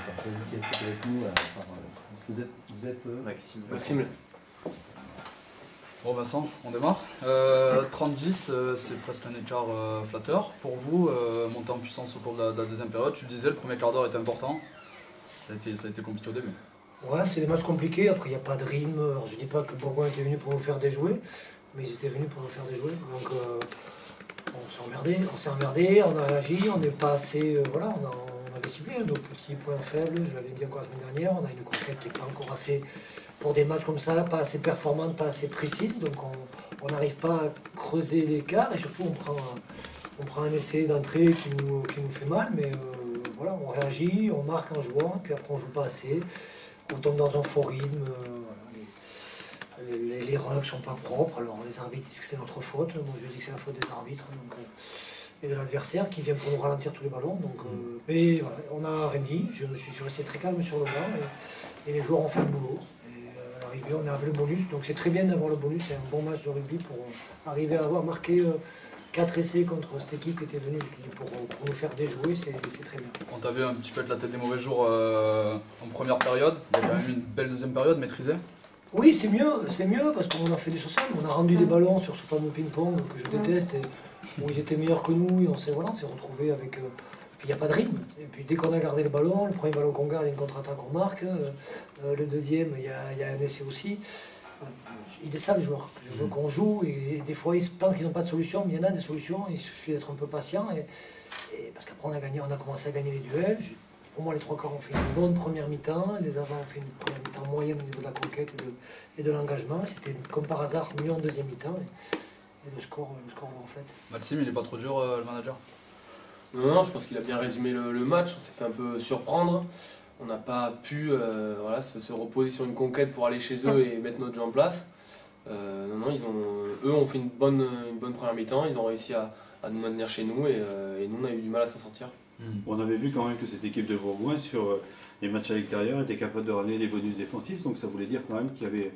Qui est avec nous vous êtes Maxime. Maxime. Bon Vincent, on démarre. 30-10, c'est presque un écart flatteur. Pour vous, monter en puissance au cours de la deuxième période, tu le disais, le premier quart d'heure était important. Ça a été compliqué au début. Ouais, c'est des matchs compliqués, après il n'y a pas de rythme. Alors, je ne dis pas que Bourgoin était venu pour nous faire déjouer, mais ils étaient venus pour nous faire déjouer. Donc on s'est emmerdé, on a réagi, on n'est pas assez. Voilà, on avait ciblé nos petits points faibles, je l'avais dit encore la semaine dernière, on a une conquête qui n'est pas encore assez, pour des matchs comme ça, pas assez performante, pas assez précise, donc on n'arrive pas à creuser l'écart et surtout on prend un essai d'entrée qui nous fait mal, mais voilà, on réagit, on marque en jouant, puis après on joue pas assez, on tombe dans un faux rythme, voilà, les rucks sont pas propres, alors les arbitres disent que c'est notre faute, moi je dis que c'est la faute des arbitres, donc, et de l'adversaire qui vient pour nous ralentir tous les ballons, donc, mais voilà, on a rien dit, je suis resté très calme sur le banc, et les joueurs ont fait le boulot. À l'arrivée, on a le bonus, donc c'est très bien d'avoir le bonus, c'est un bon match de rugby pour arriver à avoir marqué 4 essais contre cette équipe qui était venue pour nous faire déjouer, c'est très bien. On t'a vu un petit peu être la tête des mauvais jours en première période, il y a quand même une belle deuxième période maîtrisée. Oui, c'est mieux parce qu'on a fait des choses simples, on a rendu des ballons sur ce fameux ping-pong que je déteste, et où ils étaient meilleurs que nous, et on s'est retrouvés avec... Puis il n'y a pas de rythme, et puis dès qu'on a gardé le ballon, le premier ballon qu'on garde, il y a une contre-attaque qu'on marque, le deuxième, il y a un essai aussi. Il est ça le joueur, je veux qu'on joue, et des fois ils pensent qu'ils n'ont pas de solution, mais il y en a des solutions, il suffit d'être un peu patient, et parce qu'après on a commencé à gagner les duels. Pour moi les trois quarts ont fait une bonne première mi-temps, les avants ont fait une première mi-temps moyenne au niveau de la conquête et de l'engagement, c'était comme par hasard mieux en deuxième mi-temps, et le score le reflète. Maxime, il n'est pas trop dur le manager? Non, je pense qu'il a bien résumé le match, on s'est fait un peu surprendre. On n'a pas pu voilà, se reposer sur une conquête pour aller chez eux et mettre notre jeu en place. Non, eux ont fait une bonne première mi-temps, ils ont réussi à nous maintenir chez nous et nous on a eu du mal à s'en sortir. On avait vu quand même que cette équipe de Bourgoin sur les matchs à l'extérieur était capable de ramener des bonus défensifs, donc ça voulait dire quand même qu'il y avait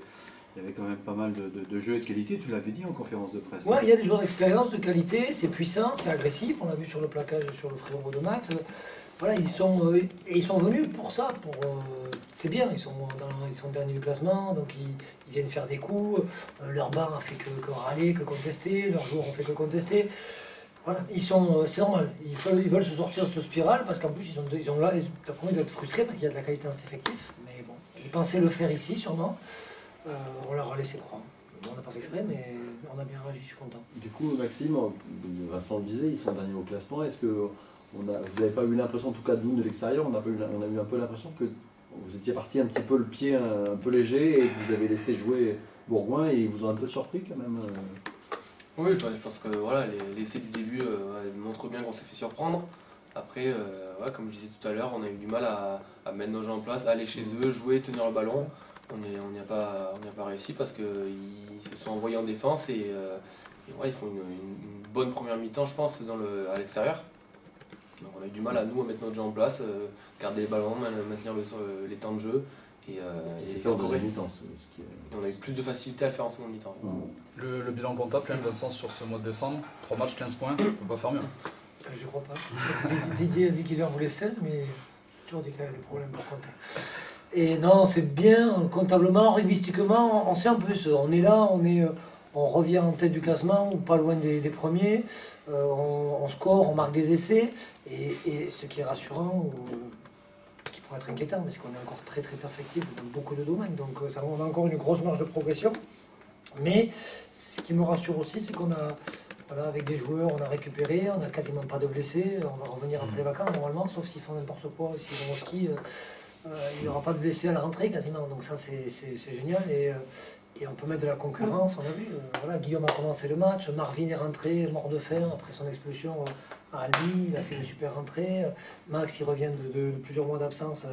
quand même pas mal de jeux et de qualité, tu l'avais dit en conférence de presse. Oui, il y a des joueurs d'expérience, de qualité, c'est puissant, c'est agressif, on l'a vu sur le plaquage sur le frérot de Max. Voilà, ils sont venus pour ça, c'est bien, ils sont derniers du classement, donc ils viennent faire des coups, leur banc a fait que râler, que contester, leurs joueurs ont fait que contester. Voilà, c'est normal, ils veulent se sortir de cette spirale parce qu'en plus ils ont là, t'as promis d'être frustrés parce qu'il y a de la qualité dans cet effectif, mais bon, ils pensaient le faire ici sûrement, on leur a laissé croire. On n'a pas fait exprès, mais on a bien réagi, je suis content. Du coup, Maxime, Vincent le disait, ils sont derniers au classement. Est-ce que vous n'avez pas eu l'impression, en tout cas de nous, de l'extérieur, on a eu un peu l'impression que vous étiez parti un petit peu le pied un peu léger et que vous avez laissé jouer Bourgoin et ils vous ont un peu surpris quand même? Oui, je pense que voilà, l'essai du début montre bien qu'on s'est fait surprendre. Après, ouais, comme je disais tout à l'heure, on a eu du mal à mettre nos gens en place, à aller chez eux, jouer, tenir le ballon. On n'y a pas réussi parce qu'ils se sont envoyés en défense et ouais, ils font une bonne première mi-temps, je pense, à l'extérieur. Donc on a eu du mal à mettre notre jeu en place, garder les ballons, maintenir les temps de jeu. Et on a eu plus de facilité à le faire en seconde mi-temps. Le bilan comptable, quand même, dans le sens sur ce mois de décembre, 3 matchs, 15 points, on ne peut pas faire mieux. Je crois pas. Didier a dit qu'il en voulait 16, mais j'ai toujours dit qu'il avait des problèmes pour compter. Et non, c'est bien, comptablement, rugbystiquement, on sait en plus, on est là, on revient en tête du classement, ou pas loin des premiers, on score, on marque des essais, et ce qui est rassurant, qui pourrait être inquiétant, c'est qu'on est encore très très perfectible dans beaucoup de domaines, donc on a encore une grosse marge de progression, mais ce qui me rassure aussi, c'est qu'on a, voilà, avec des joueurs, on a récupéré, on n'a quasiment pas de blessés, on va revenir après les vacances normalement, sauf s'ils font n'importe quoi, s'ils vont au ski. Il n'y aura pas de blessés à la rentrée quasiment, donc ça c'est génial et on peut mettre de la concurrence, on a vu, voilà, Guillaume a commencé le match, Marvin est rentré, mort de faim après son expulsion à Albi, il a fait une super rentrée, Max il revient de plusieurs mois d'absence,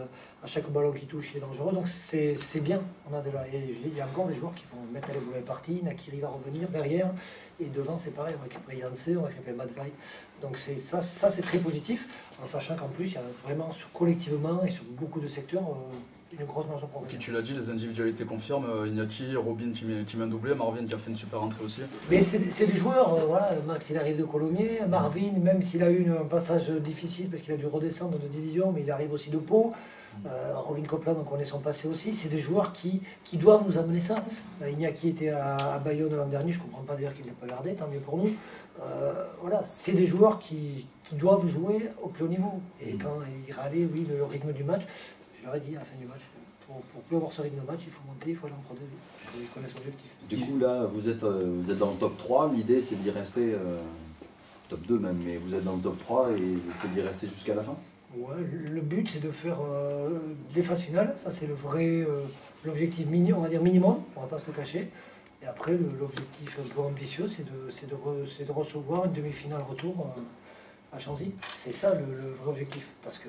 à chaque ballon qu'il touche il est dangereux, donc c'est bien, il y a encore des joueurs qui vont mettre à les boules parties, Nakiri va revenir derrière, et devant c'est pareil, on va récupérer Yancey, on va récupérer Matvay, donc ça c'est très positif, en sachant qu'en plus il y a vraiment collectivement et sur beaucoup de secteurs une grosse marge de Puis progression. tu l'as dit, les individualités confirment, Iñaki, Robin qui met un doublé, Marvin qui a fait une super entrée aussi. Mais c'est des joueurs, voilà, Max il arrive de Colomiers, Marvin, même s'il a eu un passage difficile parce qu'il a dû redescendre de division, mais il arrive aussi de Pau. Robin Copland, on connaît son passé aussi, c'est des joueurs qui doivent nous amener ça. Iñaki était à Bayonne l'an dernier, je ne comprends pas d'ailleurs qu'il ne l'ait pas gardé, tant mieux pour nous. Voilà, c'est des joueurs qui doivent jouer au plus haut niveau. Et quand il râlait, oui, le rythme du match, je leur ai dit à la fin du match, pour plus avoir ce rythme de match, il faut monter, il faut aller en Pro 2, il faut connaître son objectif. Du coup, là, vous êtes dans le top 3. L'idée, c'est d'y rester, top 2 même, mais vous êtes dans le top 3 et c'est d'y rester jusqu'à la fin. Ouais, le but c'est de faire des phases finales, ça c'est le vrai l'objectif on va dire minimum, on va pas se le cacher. Et après l'objectif un peu ambitieux c'est de recevoir une demi-finale retour à Chanzy. C'est ça le vrai objectif, parce que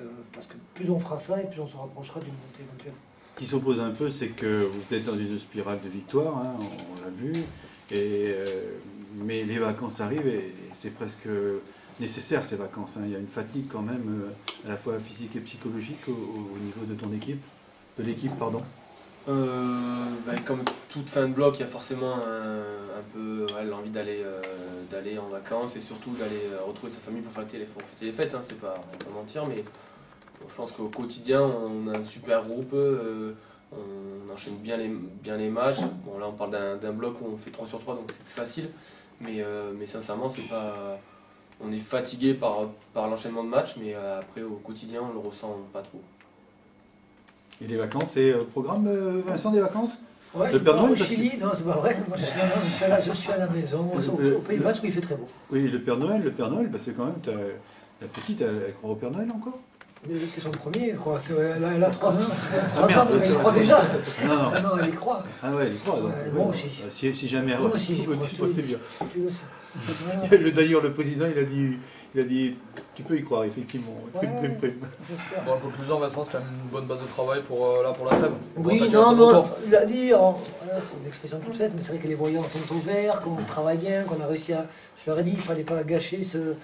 plus on fera ça et plus on se rapprochera d'une montée éventuelle. Ce qui s'oppose un peu, c'est que vous êtes dans une spirale de victoire, hein, on l'a vu, mais les vacances arrivent et c'est presque nécessaire ces vacances. Hein. Il y a une fatigue quand même, à la fois physique et psychologique au niveau de ton équipe, de l'équipe, pardon. Comme toute fin de bloc, il y a forcément un peu l'envie d'aller en vacances et surtout d'aller retrouver sa famille pour fêter les fêtes, hein, on va pas mentir, mais bon, je pense qu'au quotidien on a un super groupe, on enchaîne bien les matchs. Bon, là on parle d'un bloc où on fait 3 sur 3 donc c'est plus facile, mais sincèrement c'est pas... On est fatigué par l'enchaînement de matchs, mais après au quotidien on le ressent pas trop. Et les vacances, c'est programme, Vincent, des vacances? Ouais, Le je Père pars Noël, au parce que- Chili, non c'est pas vrai, moi je suis à la maison, au Pays Basque où il fait très beau. Oui, le Père Noël, parce que quand même, la petite, elle croit au Père Noël encore? Mais c'est son premier, quoi. Elle a 3 ans. Merde, Elle y croit déjà. Non. Ah non, elle y croit. Ah ouais, elle y croit. donc, Ouais, moi aussi. Si jamais elle Moi aussi, j'y crois. c'est bien. Tu le sais. Voilà. D'ailleurs, le président, il a dit, tu peux y croire, effectivement. Ouais. Prime. Bon, en conclusion, Vincent, c'est quand même une bonne base de travail pour la trêve. Oui, Bon, t'as non, dit un peu non, trop. il a dit, voilà, c'est une expression toute faite, mais c'est vrai que les voyants sont au vert, qu'on travaille bien, qu'on a réussi à... Je leur ai dit, il ne fallait pas gâcher ce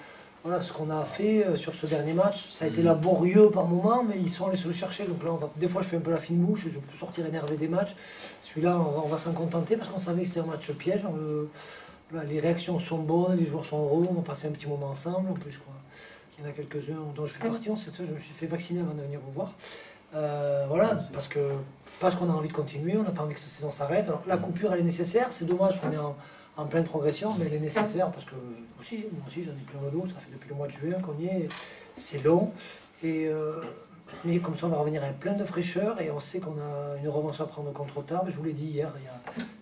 qu'on a fait sur ce dernier match. Ça a été laborieux par moments, mais ils sont allés se le chercher. Donc là, des fois, je fais un peu la fine bouche, je peux sortir énervé des matchs. Celui-là, on va s'en contenter parce qu'on savait que c'était un match piège. Voilà, les réactions sont bonnes, les joueurs sont heureux, on a passé un petit moment ensemble en plus, quoi. Il y en a quelques-uns dont je fais partie, je me suis fait vacciner avant de venir vous voir. Voilà, parce qu'on a envie de continuer, on n'a pas envie que cette saison s'arrête. Alors la coupure elle est nécessaire, c'est dommage qu'on est en pleine progression, mais elle est nécessaire parce que moi aussi j'en ai plein le dos, ça fait depuis le mois de juin qu'on y est, c'est long. Mais comme ça on va revenir avec plein de fraîcheur et on sait qu'on a une revanche à prendre contre Tarbes. Je vous l'ai dit hier,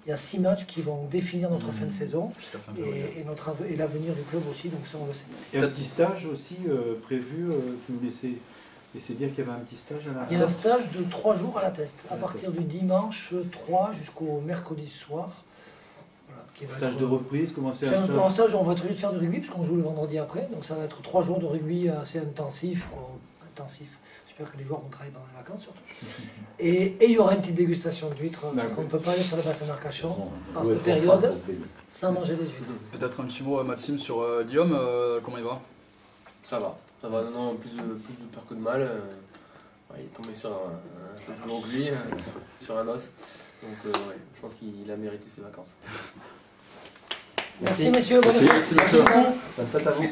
il y a 6 matchs qui vont définir notre fin de saison et l'avenir du club aussi, donc ça on le sait. Et un petit stage aussi prévu, tu nous laissais dire qu'il y avait un petit stage à la... Il y a un stage de 3 jours à la Teste, à partir du dimanche 3 jusqu'au mercredi soir. Voilà, qui va Stage être, de reprise, comment c'est c'est un un stage où on va être obligé de faire du rugby, parce qu'on joue le vendredi après, donc ça va être 3 jours de rugby assez intensif. J'espère que les joueurs vont travailler pendant les vacances surtout. Et il y aura une petite dégustation d'huîtres, parce qu'on ne peut pas aller sur le bassin d'Arcachon en cette période sans manger des huîtres. Peut-être un petit mot, Maxime, sur Guillaume, comment il va? Ça va, non, plus de peur que de mal. Il est tombé sur un peu plus gros que lui, sur un os. Donc je pense qu'il a mérité ses vacances. Merci messieurs, bonne Merci, fête. bonne fête à vous.